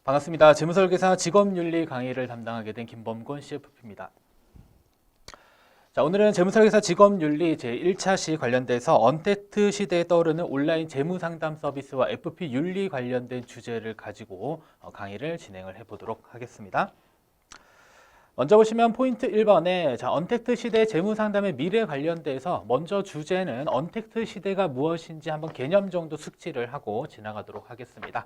반갑습니다. 재무설계사 직업윤리 강의를 담당하게 된 김범곤 CFP입니다. 자, 오늘은 재무설계사 직업윤리 제1차 시 관련돼서 언택트 시대에 떠오르는 온라인 재무상담 서비스와 FP 윤리 관련된 주제를 가지고 강의를 진행을 해보도록 하겠습니다. 먼저 보시면 포인트 1번에 언택트 시대 재무상담의 미래 관련돼서 먼저 주제는 언택트 시대가 무엇인지 한번 개념 정도 숙지를 하고 지나가도록 하겠습니다.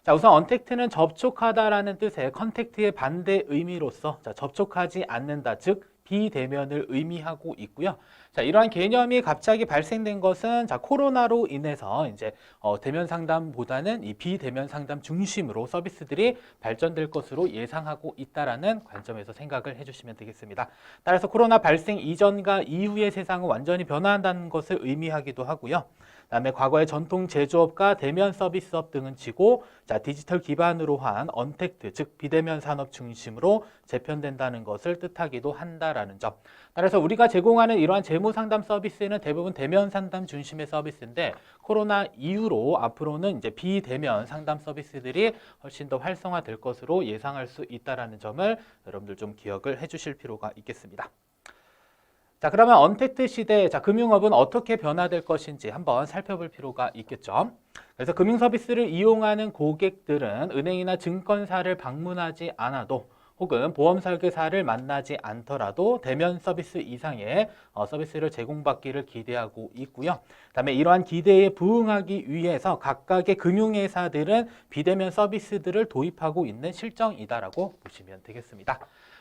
자, 우선 언택트는 접촉하다라는 뜻의 컨택트의 반대 의미로서 접촉하지 않는다, 즉 비대면을 의미하고 있고요. 자, 이러한 개념이 갑자기 발생된 것은 코로나로 인해서 이제 대면 상담보다는 이 비대면 상담 중심으로 서비스들이 발전될 것으로 예상하고 있다라는 관점에서 생각을 해주시면 되겠습니다. 따라서 코로나 발생 이전과 이후의 세상은 완전히 변화한다는 것을 의미하기도 하고요. 그다음에 과거의 전통 제조업과 대면 서비스업 등은 지고 디지털 기반으로 한 언택트, 즉 비대면 산업 중심으로 재편된다는 것을 뜻하기도 한다라는 점. 따라서 우리가 제공하는 이러한 재무 상담 서비스는 대부분 대면 상담 중심의 서비스인데 코로나 이후로 앞으로는 이제 비대면 상담 서비스들이 훨씬 더 활성화될 것으로 예상할 수 있다라는 점을 여러분들 좀 기억을 해주실 필요가 있겠습니다. 자, 그러면 언택트 시대, 금융업은 어떻게 변화될 것인지 한번 살펴볼 필요가 있겠죠. 그래서 금융 서비스를 이용하는 고객들은 은행이나 증권사를 방문하지 않아도 혹은 보험 설계사를 만나지 않더라도 대면 서비스 이상의 서비스를 제공받기를 기대하고 있고요. 그다음에 이러한 기대에 부응하기 위해서 각각의 금융회사들은 비대면 서비스들을 도입하고 있는 실정이다라고 보시면 되겠습니다.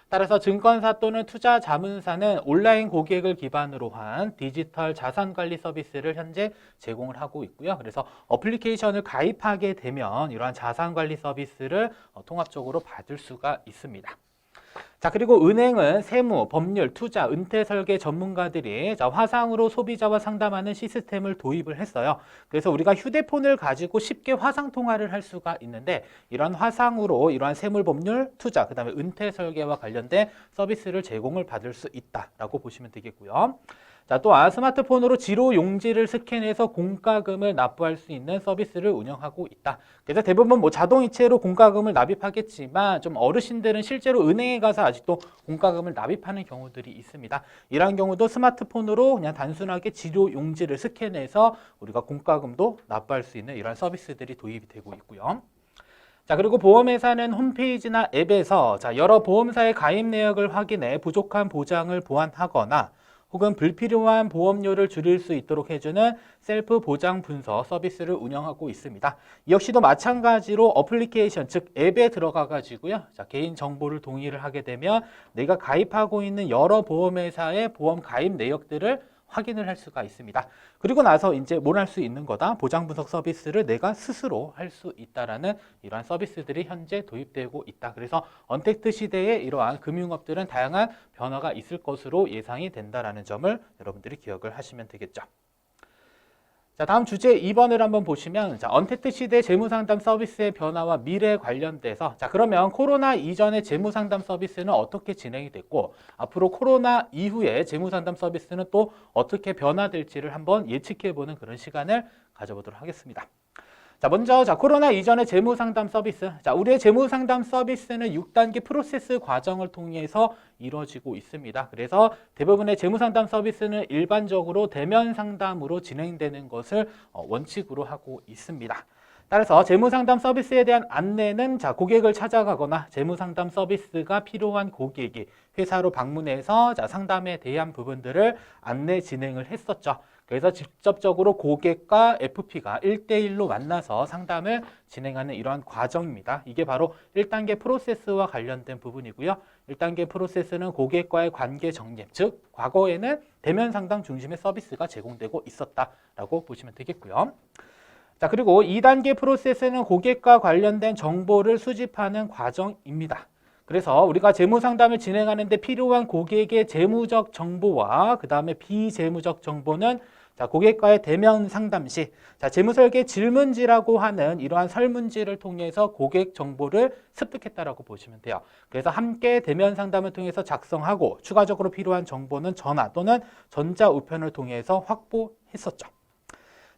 따라서 증권사 또는 투자 자문사는 온라인 고객을 기반으로 한 디지털 자산 관리 서비스를 현재 제공을 하고 있고요. 그래서 어플리케이션을 가입하게 되면 이러한 자산 관리 서비스를 통합적으로 받을 수가 있습니다. 자, 그리고 은행은 세무, 법률, 투자, 은퇴 설계 전문가들이 화상으로 소비자와 상담하는 시스템을 도입을 했어요. 그래서 우리가 휴대폰을 가지고 쉽게 화상 통화를 할 수가 있는데 이러한 화상으로 이러한 세무, 법률, 투자, 그다음에 은퇴 설계와 관련된 서비스를 제공을 받을 수 있다라고 보시면 되겠고요. 자, 또한 스마트폰으로 지로 용지를 스캔해서 공과금을 납부할 수 있는 서비스를 운영하고 있다. 그래서 대부분 자동이체로 공과금을 납입하겠지만 좀 어르신들은 실제로 은행에 가서 아직도 공과금을 납입하는 경우들이 있습니다. 이러한 경우도 스마트폰으로 그냥 단순하게 지로 용지를 스캔해서 우리가 공과금도 납부할 수 있는 이러한 서비스들이 도입이 되고 있고요. 자, 그리고 보험회사는 홈페이지나 앱에서 여러 보험사의 가입 내역을 확인해 부족한 보장을 보완하거나 혹은 불필요한 보험료를 줄일 수 있도록 해주는 셀프 보장 분석 서비스를 운영하고 있습니다. 이 역시도 마찬가지로 어플리케이션, 즉 앱에 들어가 가지고요. 개인 정보를 동의를 하게 되면 내가 가입하고 있는 여러 보험회사의 보험 가입 내역들을 확인을 할 수가 있습니다. 그리고 나서 이제 뭘 할 수 있는 거다? 보장 분석 서비스를 내가 스스로 할 수 있다라는 이러한 서비스들이 현재 도입되고 있다. 그래서 언택트 시대에 이러한 금융업들은 다양한 변화가 있을 것으로 예상이 된다라는 점을 여러분들이 기억을 하시면 되겠죠. 자, 다음 주제 2번을 한번 보시면 언택트 시대 재무상담 서비스의 변화와 미래 관련돼서 그러면 코로나 이전의 재무상담 서비스는 어떻게 진행이 됐고 앞으로 코로나 이후에 재무상담 서비스는 또 어떻게 변화될지를 한번 예측해보는 그런 시간을 가져보도록 하겠습니다. 자, 먼저 코로나 이전의 재무상담 서비스. 우리의 재무상담 서비스는 6단계 프로세스 과정을 통해서 이루어지고 있습니다. 그래서 대부분의 재무상담 서비스는 일반적으로 대면 상담으로 진행되는 것을 원칙으로 하고 있습니다. 따라서 재무상담 서비스에 대한 안내는 고객을 찾아가거나 재무상담 서비스가 필요한 고객이 회사로 방문해서 상담에 대한 부분들을 안내 진행을 했었죠. 그래서 직접적으로 고객과 FP가 1대1로 만나서 상담을 진행하는 이러한 과정입니다. 이게 바로 1단계 프로세스와 관련된 부분이고요. 1단계 프로세스는 고객과의 관계 정립, 즉 과거에는 대면 상담 중심의 서비스가 제공되고 있었다라고 보시면 되겠고요. 자, 그리고 2단계 프로세스는 고객과 관련된 정보를 수집하는 과정입니다. 그래서 우리가 재무 상담을 진행하는데 필요한 고객의 재무적 정보와 그 다음에 비재무적 정보는 고객과의 대면 상담 시 재무설계 질문지라고 하는 이러한 설문지를 통해서 고객 정보를 습득했다라고 보시면 돼요. 그래서 함께 대면 상담을 통해서 작성하고 추가적으로 필요한 정보는 전화 또는 전자우편을 통해서 확보했었죠.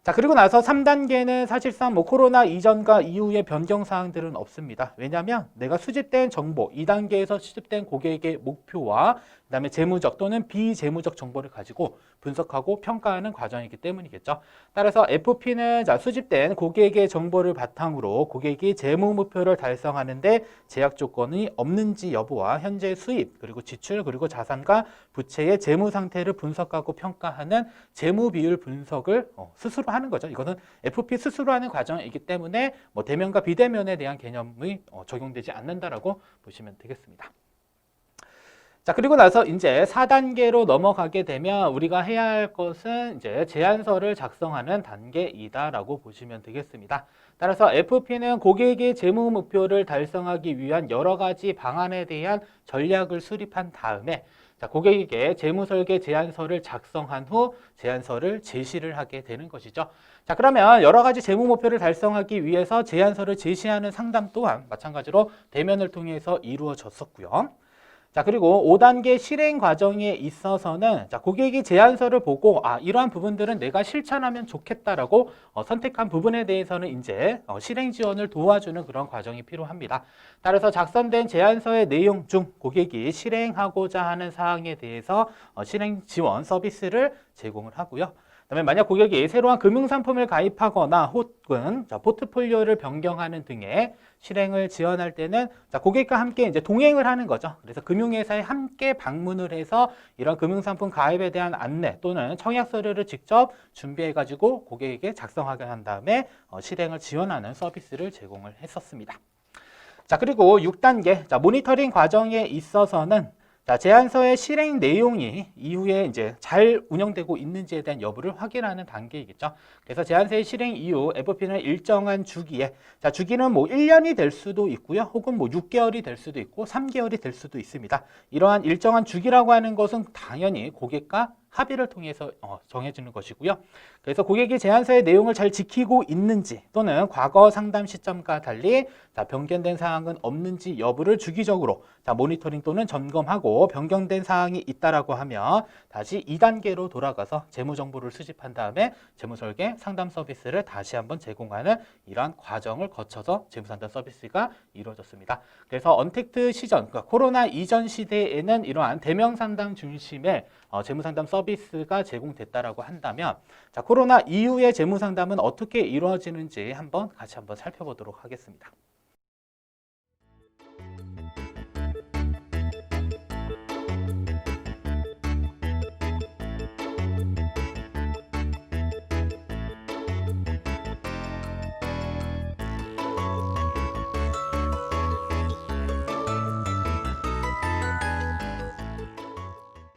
자, 그리고 나서 3단계는 사실상 뭐 코로나 이전과 이후의 변경 사항들은 없습니다. 왜냐하면 내가 수집된 정보, 2단계에서 수집된 고객의 목표와 그다음에 재무적 또는 비재무적 정보를 가지고 분석하고 평가하는 과정이기 때문이겠죠. 따라서 FP는 자, 수집된 고객의 정보를 바탕으로 고객이 재무 목표를 달성하는데 제약 조건이 없는지 여부와 현재 수입, 그리고 지출, 그리고 자산과 부채의 재무 상태를 분석하고 평가하는 재무 비율 분석을 스스로 하는 거죠. 이거는 FP 스스로 하는 과정이기 때문에 뭐 대면과 비대면에 대한 개념이 적용되지 않는다라고 보시면 되겠습니다. 자, 그리고 나서 이제 4단계로 넘어가게 되면 우리가 해야 할 것은 이제 제안서를 작성하는 단계이다라고 보시면 되겠습니다. 따라서 FP는 고객의 재무 목표를 달성하기 위한 여러 가지 방안에 대한 전략을 수립한 다음에 자, 고객에게 재무 설계 제안서를 작성한 후 제안서를 제시를 하게 되는 것이죠. 자, 그러면 여러 가지 재무 목표를 달성하기 위해서 제안서를 제시하는 상담 또한 마찬가지로 대면을 통해서 이루어졌었고요. 자, 그리고 5단계 실행 과정에 있어서는 자, 고객이 제안서를 보고 이러한 부분들은 내가 실천하면 좋겠다라고 선택한 부분에 대해서는 이제 실행 지원을 도와주는 그런 과정이 필요합니다. 따라서 작성된 제안서의 내용 중 고객이 실행하고자 하는 사항에 대해서 실행 지원 서비스를 제공을 하고요. 그다음에 만약 고객이 새로운 금융상품을 가입하거나 혹은 포트폴리오를 변경하는 등의 실행을 지원할 때는 고객과 함께 이제 동행을 하는 거죠. 그래서 금융회사에 함께 방문을 해서 이런 금융상품 가입에 대한 안내 또는 청약 서류를 직접 준비해가지고 고객에게 작성하게 한 다음에 실행을 지원하는 서비스를 제공을 했었습니다. 자, 그리고 6단계 모니터링 과정에 있어서는 자, 제안서의 실행 내용이 이후에 이제 잘 운영되고 있는지에 대한 여부를 확인하는 단계이겠죠. 그래서 제안서의 실행 이후 FP는 일정한 주기에 자, 주기는 뭐 1년이 될 수도 있고요. 혹은 뭐 6개월이 될 수도 있고 3개월이 될 수도 있습니다. 이러한 일정한 주기라고 하는 것은 당연히 고객과 합의를 통해서 정해지는 것이고요. 그래서 고객이 제안서의 내용을 잘 지키고 있는지 또는 과거 상담 시점과 달리 변경된 사항은 없는지 여부를 주기적으로 모니터링 또는 점검하고 변경된 사항이 있다라고 하면 다시 2단계로 돌아가서 재무 정보를 수집한 다음에 재무 설계 상담 서비스를 다시 한번 제공하는 이러한 과정을 거쳐서 재무 상담 서비스가 이루어졌습니다. 그래서 언택트 시전, 그러니까 코로나 이전 시대에는 이러한 대면 상담 중심의 재무 상담 서비스가 제공됐다라고 한다면 자, 코로나 이후의 재무 상담은 어떻게 이루어지는지 같이 한번 살펴보도록 하겠습니다.